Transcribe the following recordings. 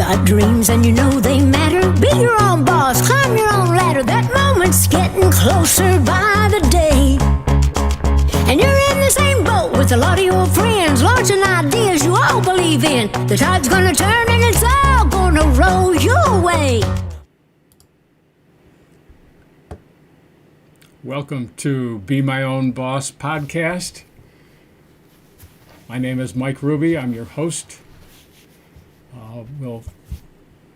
got dreams and you know they matter. Be your own boss, climb your own ladder. That moment's getting closer by the day. And you're in the same boat with a lot of your friends, launching ideas you all believe in. The tide's gonna turn and it's all gonna roll your way. Welcome to Be My Own Boss podcast. My name is Mike Ruby. I'm your host. We'll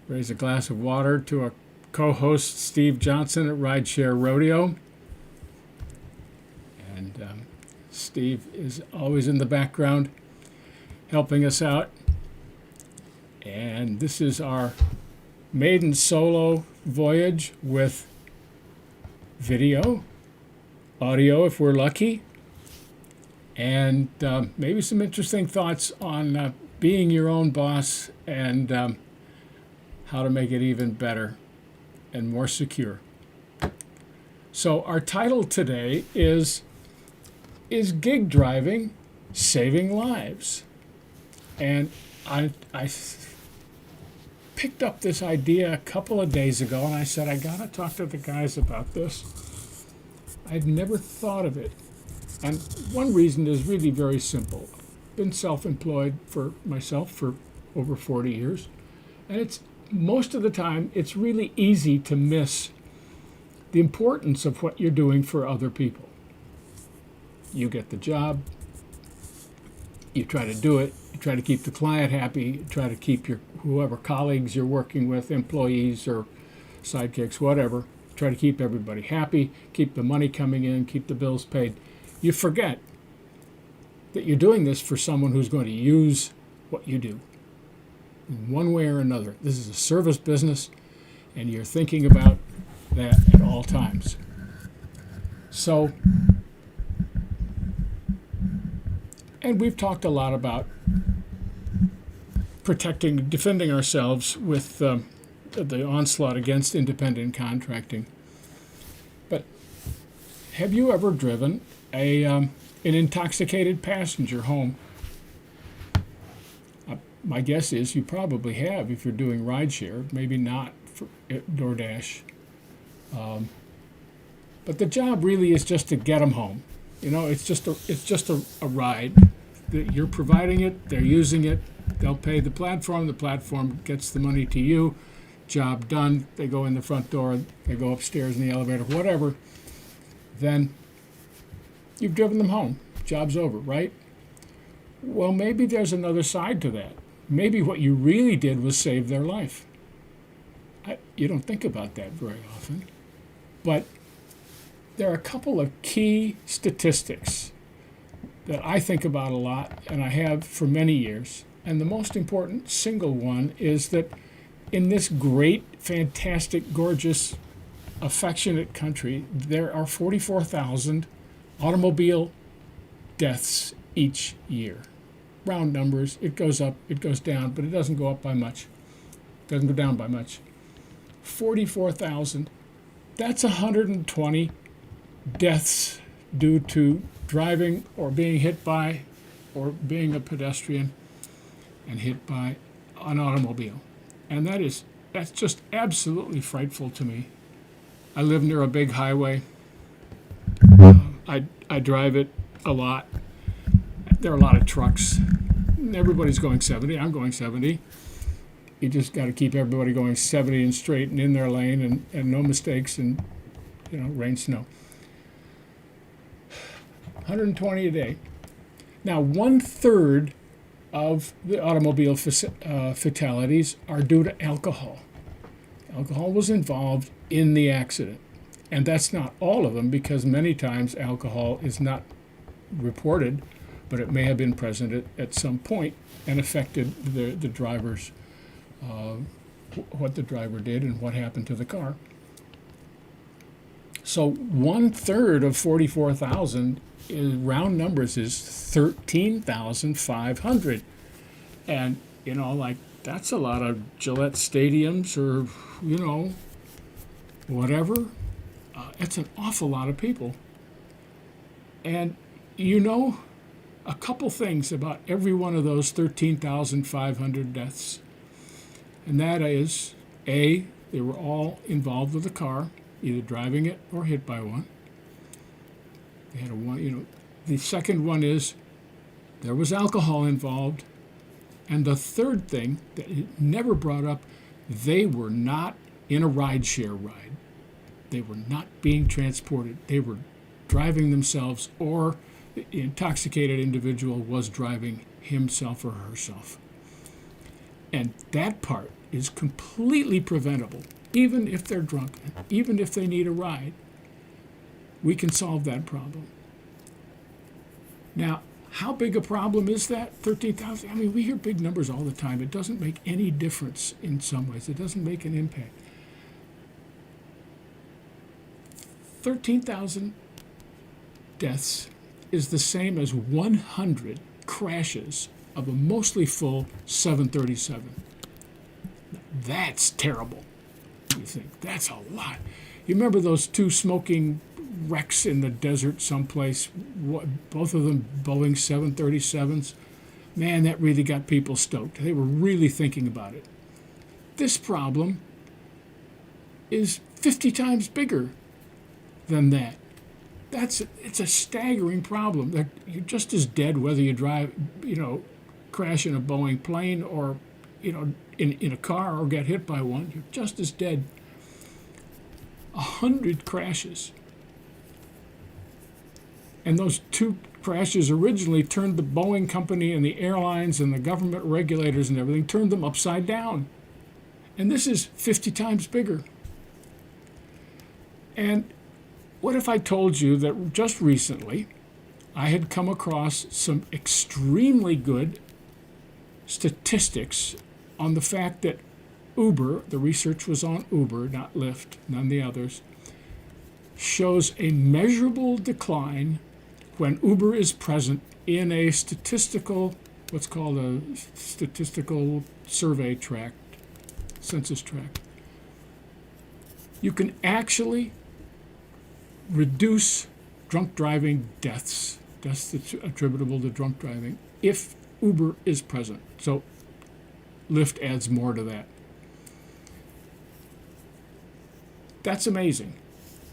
raise a glass of water to our co-host Steve Johnson at Rideshare Rodeo. And Steve is always in the background helping us out. And this is our maiden solo voyage with video, audio if we're lucky, and maybe some interesting thoughts on being your own boss and how to make it even better and more secure. So our title today is Gig Driving Saving Lives? And I picked up this idea a couple of days ago, and I said, I gotta talk to the guys about this. I'd never thought of it. And one reason is really very simple. I've been self-employed for myself for over 40 years. And it's most of the time, it's really easy to miss the importance of what you're doing for other people. You get the job, you try to do it, you try to keep the client happy, you try to keep your whoever colleagues you're working with, employees or sidekicks, whatever, try to keep everybody happy, keep the money coming in, keep the bills paid. You forget that you're doing this for someone who's going to use what you do in one way or another. This is a service business, and you're thinking about that at all times. So, and we've talked a lot about defending ourselves with the onslaught against independent contracting. But have you ever driven an intoxicated passenger home? My guess is you probably have if you're doing rideshare, maybe not for DoorDash. But the job really is just to get them home. You know, it's just a ride. You're providing it, they're using it, they'll pay the platform gets the money to you, job done, they go in the front door, they go upstairs in the elevator, whatever, then you've driven them home, job's over, right? Well, maybe there's another side to that. Maybe what you really did was save their life. You don't think about that very often, but there are a couple of key statistics that I think about a lot, and I have for many years. And the most important single one is that in this great, fantastic, gorgeous, affectionate country, there are 44,000 automobile deaths each year. Round numbers, it goes up, it goes down, but it doesn't go up by much. It doesn't go down by much. 44,000. That's 120 deaths due to driving or being hit by or being a pedestrian and hit by an automobile. And that's just absolutely frightful to me. I live near a big highway. I drive it a lot. There are a lot of trucks. Everybody's going 70. I'm going 70. You just got to keep everybody going 70 and straight and in their lane and no mistakes and, rain, snow. 120 a day. Now, 1/3 of the automobile fatalities are due to alcohol. Alcohol was involved in the accident. And that's not all of them, because many times alcohol is not reported, but it may have been present at some point and affected the driver's, what the driver did and what happened to the car. So 1/3 of 44,000, round numbers, is 13,500. And, that's a lot of Gillette stadiums or, whatever. It's an awful lot of people. And a couple things about every one of those 13,500 deaths. And that is, A, they were all involved with a car, either driving it or hit by one. They had a one. The second one is there was alcohol involved. And the third thing that it never brought up, they were not in a rideshare ride. They were not being transported. They were driving themselves, or the intoxicated individual was driving himself or herself. And that part is completely preventable, even if they're drunk, even if they need a ride. We can solve that problem. Now, how big a problem is that? 13,000? I mean, we hear big numbers all the time. It doesn't make any difference in some ways. It doesn't make an impact. 13,000 deaths is the same as 100 crashes of a mostly full 737. That's terrible, you think. That's a lot. You remember those two smoking wrecks in the desert someplace, both of them Boeing 737s? Man, that really got people stoked. They were really thinking about it. This problem is 50 times bigger than that. It's a staggering problem. You're just as dead whether you drive, crash in a Boeing plane or, in a car or get hit by one. You're just as dead. 100 crashes. And those two crashes originally turned the Boeing company and the airlines and the government regulators and everything, turned them upside down. And this is 50 times bigger. And what if I told you that just recently I had come across some extremely good statistics on the fact that Uber, the research was on Uber, not Lyft, none of the others, shows a measurable decline when Uber is present in a statistical, what's called a statistical survey tract, census tract. You can actually reduce drunk driving deaths that's attributable to drunk driving, if Uber is present. So Lyft adds more to that. That's amazing.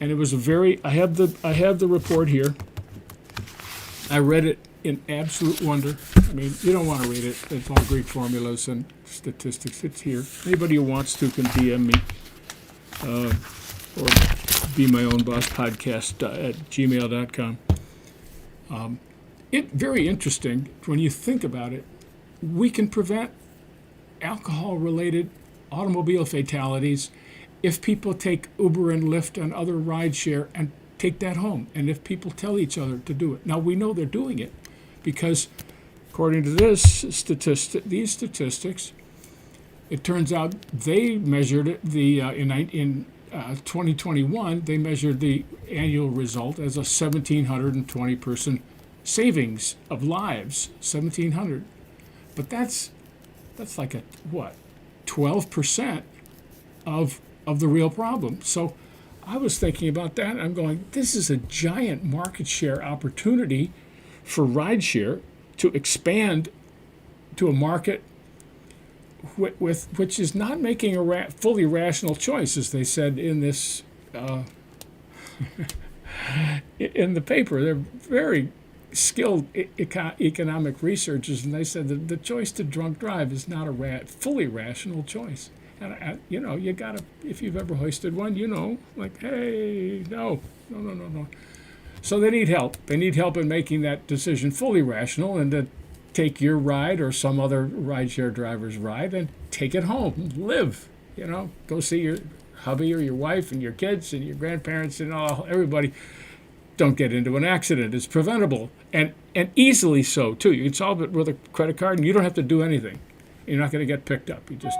And it was I have the report here. I read it in absolute wonder. I mean, you don't want to read it. It's all Greek formulas and statistics. It's here. Anybody who wants to can DM me or be my own boss podcast at gmail.com. It's very interesting when you think about it. We can prevent alcohol-related automobile fatalities if people take Uber and Lyft and other rideshare and take that home, and if people tell each other to do it. Now, we know they're doing it because, according to these statistics, it turns out they measured it in 2021. They measured the annual result as a 1,720 person savings of lives. 1,700, but that's like 12% of the real problem. So I was thinking about that. I'm going, this is a giant market share opportunity for rideshare to expand to a market which is not making a fully rational choice, as they said in this in the paper. They're very skilled economic researchers, and they said that the choice to drunk drive is not a fully rational choice. And you gotta, if you've ever hoisted one, like, hey, no. So they need help. They need help in making that decision fully rational, and to take your ride or some other rideshare driver's ride and take it home, live. Go see your hubby or your wife and your kids and your grandparents and everybody. Don't get into an accident. It's preventable and easily so too. You can solve it with a credit card, and you don't have to do anything. You're not going to get picked up. You just,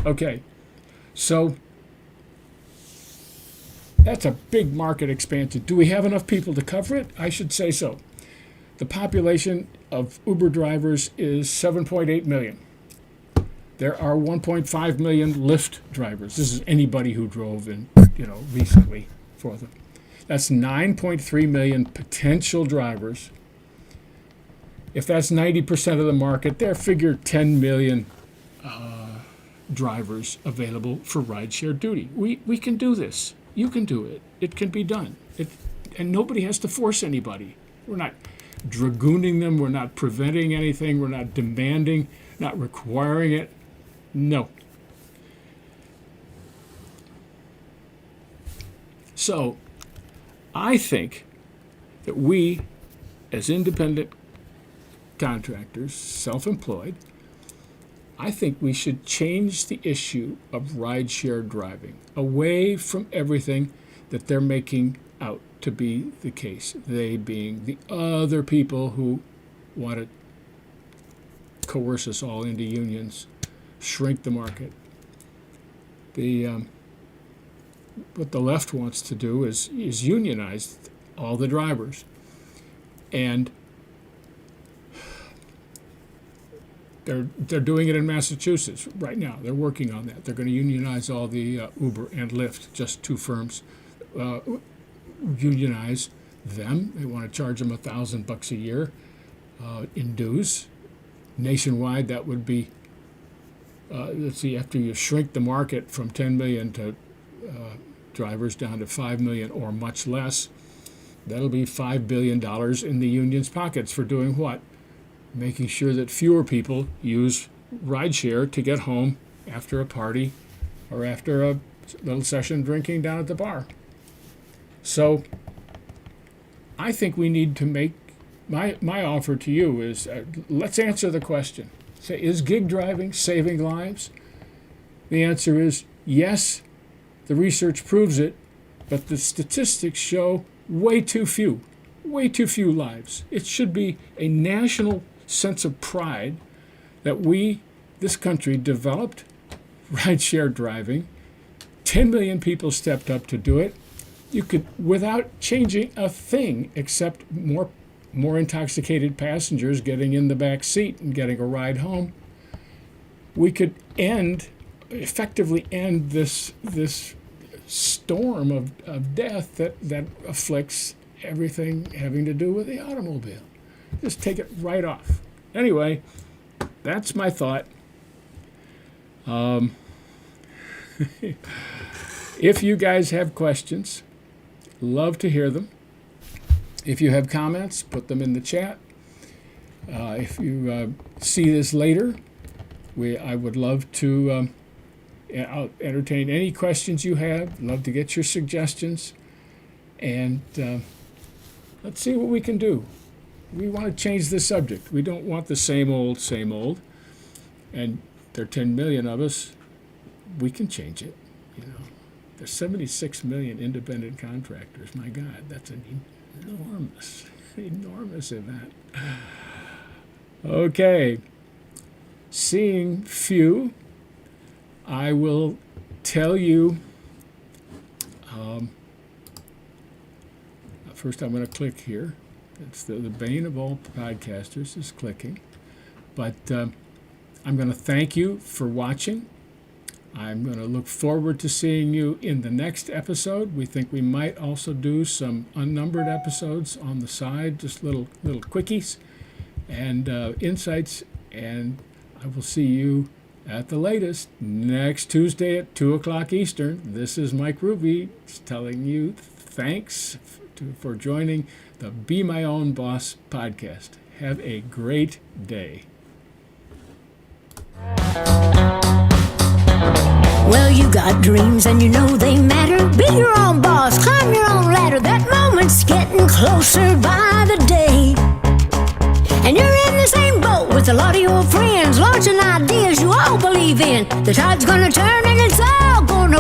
Okay, so that's a big market expansion. Do we have enough people to cover it? I should say so. The population of Uber drivers is 7.8 million. There are 1.5 million Lyft drivers. This is anybody who drove in, recently for them. That's 9.3 million potential drivers. If that's 90% of the market, there figure 10 million drivers available for rideshare duty. We can do this. You can do it. It can be done. And nobody has to force anybody. We're not dragooning them. We're not preventing anything. We're not demanding, not requiring it. No. So I think that we, as independent contractors, self-employed, I think we should change the issue of rideshare driving away from everything that they're making out to be the case, they being the other people who want to coerce us all into unions, shrink the market. What the left wants to do is unionize all the drivers. And they're doing it in Massachusetts right now. They're working on that. They're going to unionize all the Uber and Lyft, just two firms. Unionize them. They want to charge them $1,000 a year in dues. Nationwide, that would be, let's see, after you shrink the market from 10 million to drivers down to 5 million or much less, that'll be $5 billion in the union's pockets for doing what? Making sure that fewer people use rideshare to get home after a party or after a little session drinking down at the bar. So I think we need to make, my offer to you is, let's answer the question. Say, is gig driving saving lives? The answer is yes. The research proves it, but the statistics show way too few lives. It should be a national sense of pride that we, this country, developed rideshare driving. 10 million people stepped up to do it. You could, without changing a thing except more intoxicated passengers getting in the back seat and getting a ride home, we could effectively end this storm of death that afflicts everything having to do with the automobile. Just take it right off. Anyway, that's my thought. If you guys have questions, love to hear them. If you have comments, put them in the chat. If you see this later, I would love to I'll entertain any questions you have. Love to get your suggestions. And let's see what we can do. We want to change the subject. We don't want the same old. And there are 10 million of us. We can change it. There's 76 million independent contractors. My God, that's an enormous event. Okay. Seeing few, I will tell you. First, I'm going to click here. It's the bane of all podcasters is clicking. But I'm going to thank you for watching. I'm going to look forward to seeing you in the next episode. We think we might also do some unnumbered episodes on the side, just little quickies and insights. And I will see you at the latest next Tuesday at 2 o'clock Eastern. This is Mike Ruby telling you thanks for joining the Be My Own Boss podcast. Have a great day. Well, you got dreams and you know they matter. Be your own boss, climb your own ladder. That moment's getting closer by the day. And you're in the same boat with a lot of your friends, launching ideas you all believe in. The tide's gonna turn and it's all gonna